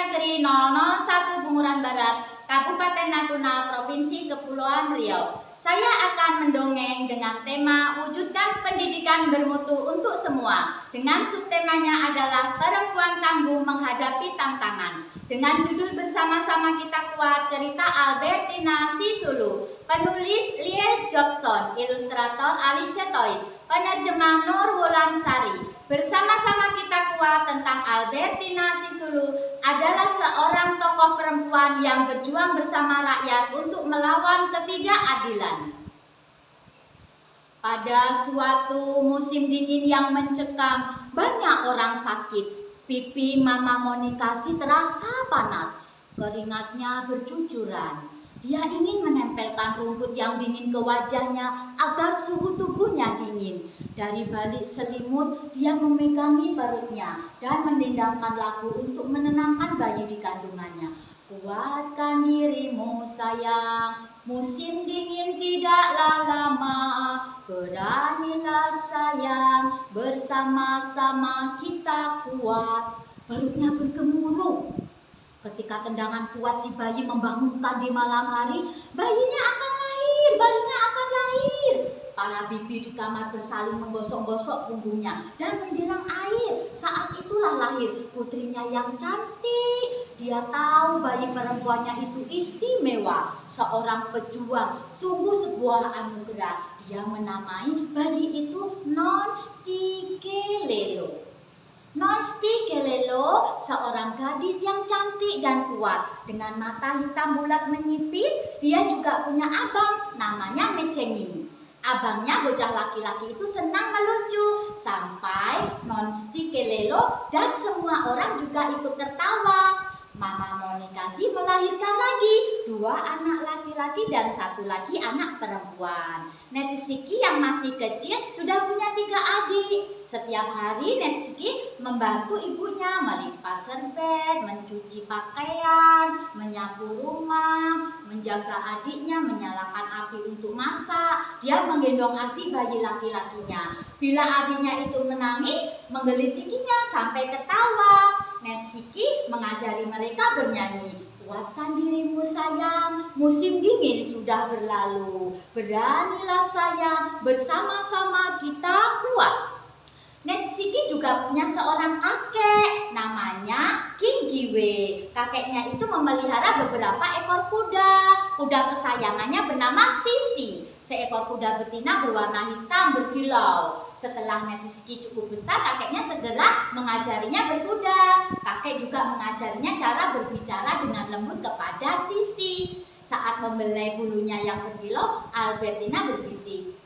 Negeri 001 Bunguran Barat, Kabupaten Natuna, Provinsi Kepulauan Riau. Saya akan mendongeng dengan tema Wujudkan Pendidikan Bermutu untuk Semua. Dengan subtemanya adalah Perempuan Tangguh Menghadapi Tantangan. Dengan judul Bersama-sama Kita Kuat, cerita Albertina Sisulu. Penulis Lies Jobson, ilustrator Ali Cetoy, penerjemah Nur Wulansari. Bersama-sama Kita Kuat tentang Albertina Sisulu adalah seorang tokoh perempuan yang berjuang bersama rakyat untuk melawan ketidakadilan. Pada suatu musim dingin yang mencekam, banyak orang sakit. Pipi Mama Monikasi terasa panas, keringatnya bercucuran. Dia ingin menempelkan rumput yang dingin ke wajahnya agar suhu tubuhnya dingin. Dari balik selimut, dia memegangi perutnya dan mendendangkan lagu untuk menenangkan bayi di kandungannya. Kuatkan dirimu sayang, musim dingin tidaklah lama. Beranilah sayang, bersama-sama kita kuat. Perutnya bergemuruh. Ketika tendangan kuat si bayi membangunkan di malam hari, bayinya akan lahir. Para bibi di kamar bersaling menggosok-gosok punggungnya dan menjelang air. Saat itulah lahir putrinya yang cantik. Dia tahu bayi perempuannya itu istimewa, seorang pejuang, sungguh sebuah anugerah. Dia menamai bayi itu Nonsti Kelelo. Nonsti Kelelo, seorang gadis yang cantik dan kuat. Dengan mata hitam bulat menyipit, dia juga punya abang, namanya Mecengi. Abangnya bocah laki-laki itu senang melucu, sampai Nonsti Kelelo dan semua orang juga ikut tertawa. Mama Monikasi melahirkan lagi 2 anak laki-laki dan 1 lagi anak perempuan. Netsiki yang masih kecil sudah punya 3 adik. Setiap hari Netsiki membantu ibunya melipat serbet, mencuci pakaian, menyapu rumah, menjaga adiknya, menyalakan api untuk masak. Dia menggendong adik bayi laki-lakinya. Bila adiknya itu menangis, menggelitikinya sampai tertawa. Netsiki mengajari mereka bernyanyi. Kuatkan dirimu sayang, musim dingin sudah berlalu. Beranilah sayang, bersama-sama kita kuat. Netsiki juga punya seorang kakek, namanya King Giwe. Kakeknya itu memelihara beberapa ekor kuda. Kuda kesayangannya bernama Sisi. Seekor kuda betina berwarna hitam berkilau. Setelah Netsiki cukup besar, kakeknya segera mengajarinya berkuda. Kakek juga mengajarinya cara berbicara dengan lembut kepada Sisi. Saat membelai bulunya yang berkilau, Albertina berbisik.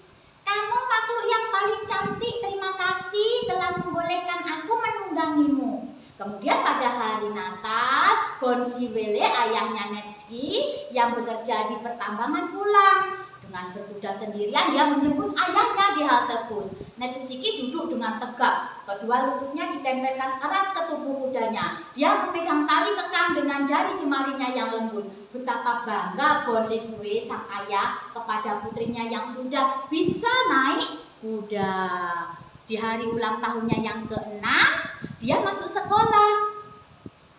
Kamu makhluk yang paling cantik, terima kasih telah membolehkan aku menunggangimu. Kemudian pada hari Natal, Bonsiwele ayahnya Netsiki yang bekerja di pertambangan pulang. Dengan berkuda sendirian, dia menjemput ayahnya di halte bus. Netsiki duduk dengan tegak. Kedua lututnya ditempelkan erat ke tubuh kudanya. Dia memegang tali kekang dengan jari jemarinya yang lembut. Betapa bangga Bonliswe sang ayah kepada putrinya yang sudah bisa naik kuda. Di hari ulang tahunnya yang ke-6, dia masuk sekolah.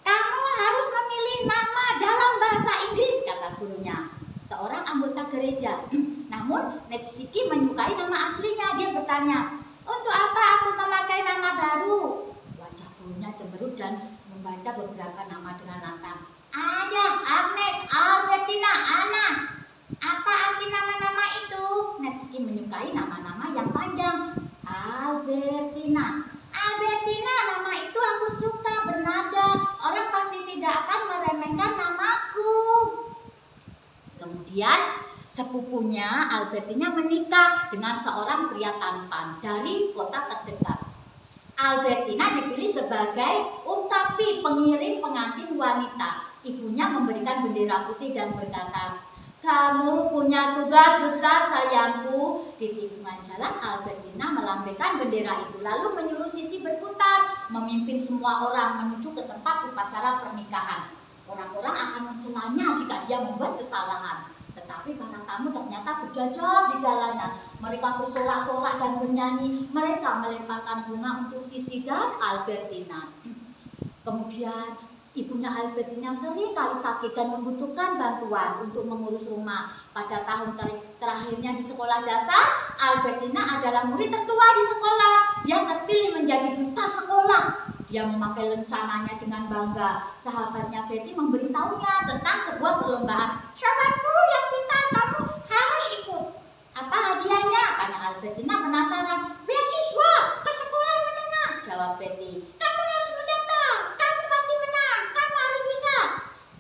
Kamu harus memilih nama dalam bahasa Inggris, kata gurunya. Seorang anggota gereja. Namun Netsiki menyukai nama aslinya. Dia bertanya, untuk apa aku memakai nama baru? Wajah gurunya cemberut dan membaca beberapa nama dengan lantang. Ada Agnes, Albertina, Anna. Apa arti nama-nama itu? Netsiki menyukai nama-nama yang panjang. Albertina. Albertina, nama itu aku suka, bernada. Orang pasti tidak akan meremehkan namaku. Kemudian sepupunya Albertina menikah dengan seorang pria tampan dari kota terdekat. Albertina dipilih sebagai ungkapi pengiring pengantin wanita. Ibunya memberikan bendera putih dan berkata, kamu punya tugas besar sayangku. Di tikungan jalan Albertina melambaikan bendera itu lalu menyuruh Sisi berputar, memimpin semua orang menuju ke tempat upacara pernikahan. Orang-orang akan mencelanya jika dia membuat kesalahan. Tetapi para tamu ternyata berjajar di jalanan. Mereka bersorak-sorak dan bernyanyi. Mereka melemparkan bunga untuk Sisi dan Albertina. Kemudian Ibunya Albertina sering kali sakit dan membutuhkan bantuan untuk mengurus rumah. Pada tahun terakhirnya di sekolah dasar, Albertina adalah murid tertua di sekolah. Dia terpilih menjadi duta sekolah. Dia memakai lencananya dengan bangga. Sahabatnya Betty memberitahunya tentang sebuah perlombaan. "Sahabatku yang pintar, kamu harus ikut." "Apa hadiahnya?" tanya Albertina penasaran. "Beasiswa ke sekolah menengah," jawab Betty. "Kamu harus mendaftar, kamu pasti menang, kamu harus bisa."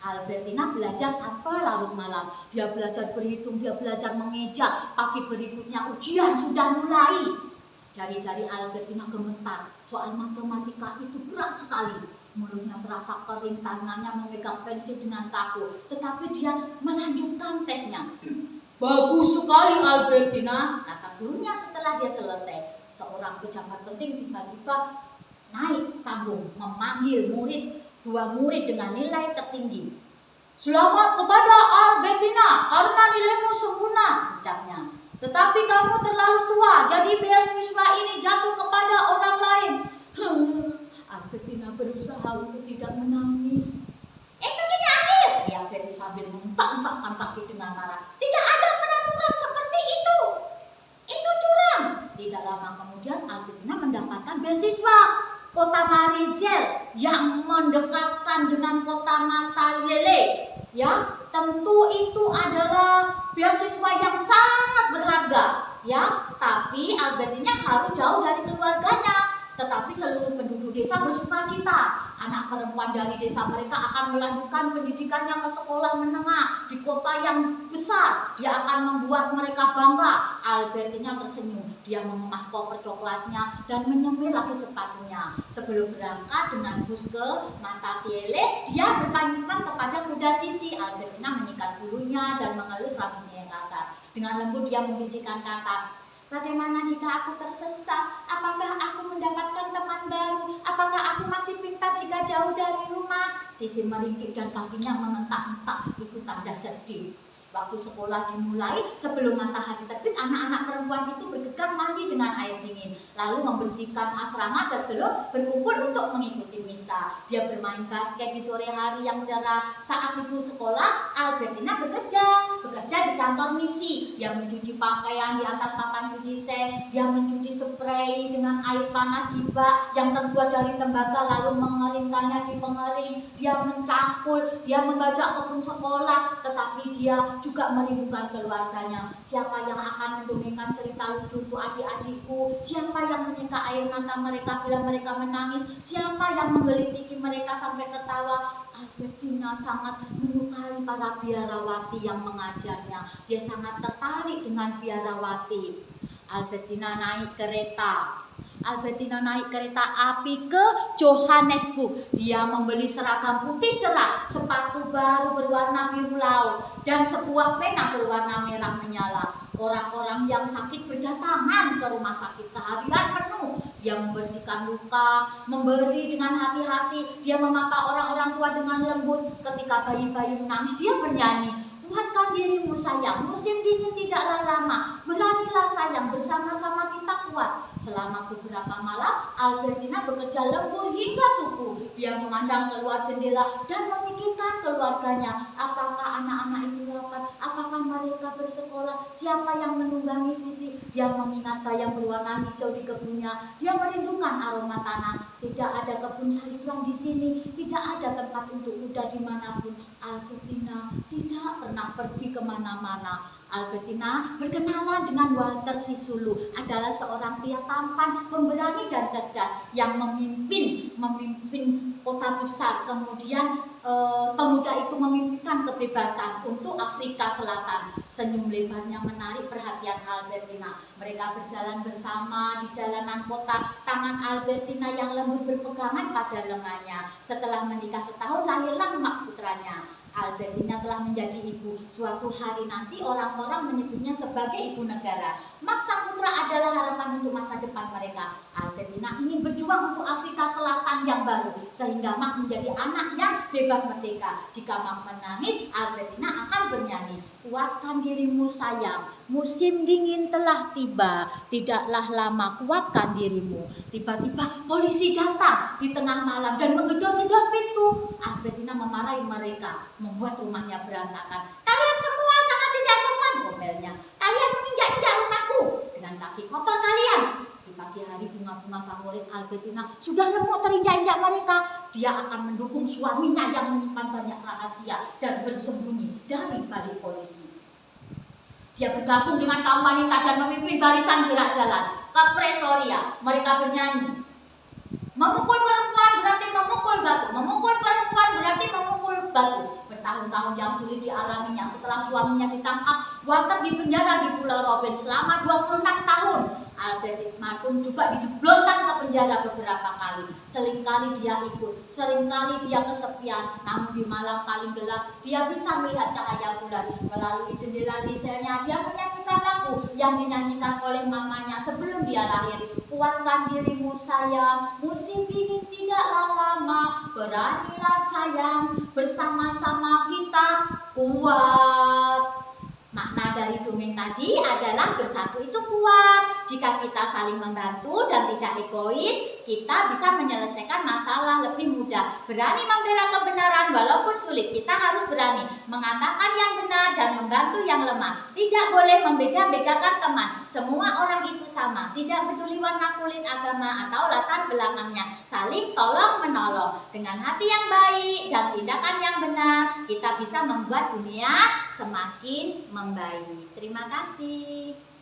Albertina belajar sampai larut malam. Dia belajar berhitung, dia belajar mengeja. Pagi berikutnya ujian sudah mulai. Jari-jari Albertina gemetar. Soal matematika itu berat sekali. Mulutnya terasa kering, tangannya memegang pensil dengan kaku. Tetapi dia melanjutkan tesnya. "Bagus sekali Albertina," kata gurunya setelah dia selesai. Seorang pejabat penting tiba-tiba naik panggung memanggil dua murid dengan nilai tertinggi. "Selamat kepada Albertina karena nilaimu sempurna," ucapnya. "Tetapi kamu terlalu tua, jadi beasiswa ini jatuh kepada orang lain." Albertina berusaha untuk tidak menangis. "Itu tidak adil," teriak Betty sambil mengentak-entakkan kaki dengan marah. "Tidak ada peraturan seperti itu. Itu curang." Tidak lama kemudian Albertina mendapatkan beasiswa. Kota Marizel yang mendekatkan dengan kota Matalele. Ya, tentu itu adalah beasiswa yang sangat berharga. Ya, tapi Albertina harus jauh dari keluarganya. Tetapi seluruh penduduk desa bersukacita. Anak perempuan dari desa mereka akan melanjutkan pendidikannya ke sekolah menengah di kota yang besar. Dia akan membuat mereka bangga. Albertina tersenyum. Dia mengemas koper coklatnya dan menyemir lagi sepatunya. Sebelum berangkat dengan bus ke Matatiele, dia berpamitan kepada kuda Sisi. Albertina menyikat bulunya dan mengelus rambutnya yang kasar. Dengan lembut dia membisikkan kata, "Bagaimana jika aku tersesat? Apakah aku mendapatkan teman baru? Apakah aku masih pintar jika jauh dari rumah?" Sisi meringkik dan kakinya mengentak-entak. Itu tanda sedih. Waktu sekolah dimulai, sebelum matahari terbit, anak-anak perempuan itu bergegas mandi dengan air dingin, lalu membersihkan asrama sebelum berkumpul untuk mengikuti misa. Dia bermain basket di sore hari yang cerah. Saat libur sekolah, Albertina bekerja di kantor misi. Dia mencuci pakaian di atas papan cuci seng. Dia mencuci spray dengan air panas di bak yang terbuat dari tembaga, lalu mengeringkannya di pengering. Dia mencangkul, dia membajak kebun sekolah, tetapi dia juga merindukan keluarganya. Siapa yang akan mendongengkan cerita lucu untuk adik-adikku? Siapa yang menyeka air mata mereka bila mereka menangis? Siapa yang menggelitiki mereka sampai tertawa? Albertina sangat menyukai para biarawati yang mengajarnya. Dia sangat tertarik dengan biarawati. Albertina naik kereta api ke Johannesburg. Dia membeli seragam putih cerah, sepatu baru berwarna biru laut, dan sebuah pena berwarna merah menyala. Orang-orang yang sakit berdatangan ke rumah sakit seharian penuh. Dia membersihkan luka, memberi dengan hati-hati. Dia memapa orang-orang tua dengan lembut. Ketika bayi-bayi menangis, dia bernyanyi, "Kuatkan dirimu sayang, musim dingin tidaklah lama. Beranilah sayang, bersama-sama kita kuat." Selama beberapa malam, Albertina bekerja lembur hingga subuh. Dia memandang keluar jendela dan memikirkan keluarganya. Apakah anak-anak itu lapar? Apakah mereka bersekolah? Siapa yang menunggangi Sisi? Dia mengingat bayam berwarna hijau di kebunnya. Dia merindukan aroma tanah. Tidak ada kebun sayuran di sini. Tidak ada tempat untuk kuda dimanapun. Albertina tidak pernah pergi kemana-mana. Albertina berkenalan dengan Walter Sisulu, adalah seorang pria tampan, pemberani dan cerdas yang memimpin kota besar. Kemudian pemuda itu memimpikan kebebasan untuk Afrika Selatan. Senyum lebarnya menarik perhatian Albertina. Mereka berjalan bersama di jalanan kota. Tangan Albertina yang lembut berpegangan pada lengannya. Setelah menikah setahun, lahirlah mak putranya. Albertina telah menjadi ibu. Suatu hari nanti orang-orang menyebutnya sebagai ibu negara. Max sang putra adalah harapan untuk masa depan mereka. Albertina ingin berjuang untuk Afrika Selatan yang baru, sehingga Max menjadi anak yang bebas merdeka. Jika Max menangis, Albertina akan bernyanyi, "Kuatkan dirimu sayang, musim dingin telah tiba, tidaklah lama, kuatkan dirimu." Tiba-tiba polisi datang di tengah malam dan menggedor-gedor pintu. Albertina memarahi mereka, membuat rumahnya berantakan. Kalian semua sangat tidak sopan, omelnya. Kalian menginjak-injak rumahku dengan kaki kotor kalian. Di pagi hari bunga-bunga favorit Albertina sudah remuk terinjak-injak mereka. Dia akan mendukung suaminya yang menyimpan banyak rahasia dan bersembunyi dari balik polisi. Dia bergabung dengan kaum wanita dan memimpin barisan gerak jalan ke Pretoria. Mereka bernyanyi, memukul perempuan berarti memukul batu, memukul perempuan berarti memukul batu. Bertahun-tahun yang sulit dialaminya setelah suaminya ditangkap. Walter dipenjara di Pulau Robben selama 26 tahun. Albertina pun juga dijebloskan ke penjara beberapa kali. Seringkali dia ikut, seringkali dia kesepian. Namun di malam paling gelap, dia bisa melihat cahaya bulan. Melalui jendela di selnya, dia menyanyikan lagu yang dinyanyikan oleh mamanya sebelum dia lahir. Kuatkan dirimu sayang, musim dingin tidaklah lama. Beranilah sayang, bersama-sama kita kuat. Makna dari dongeng tadi adalah bersatu itu kuat. Jika kita saling membantu dan tidak egois, kita bisa menyelesaikan masalah lebih mudah. Berani membela kebenaran walaupun sulit. Kita harus berani mengatakan yang benar dan membantu yang lemah. Tidak boleh membeda-bedakan teman. Semua orang itu sama. Tidak peduli warna kulit, agama, atau latar belakangnya. Saling tolong menolong. Dengan hati yang baik dan tindakan yang benar, kita bisa membuat dunia semakin membaik. Terima kasih.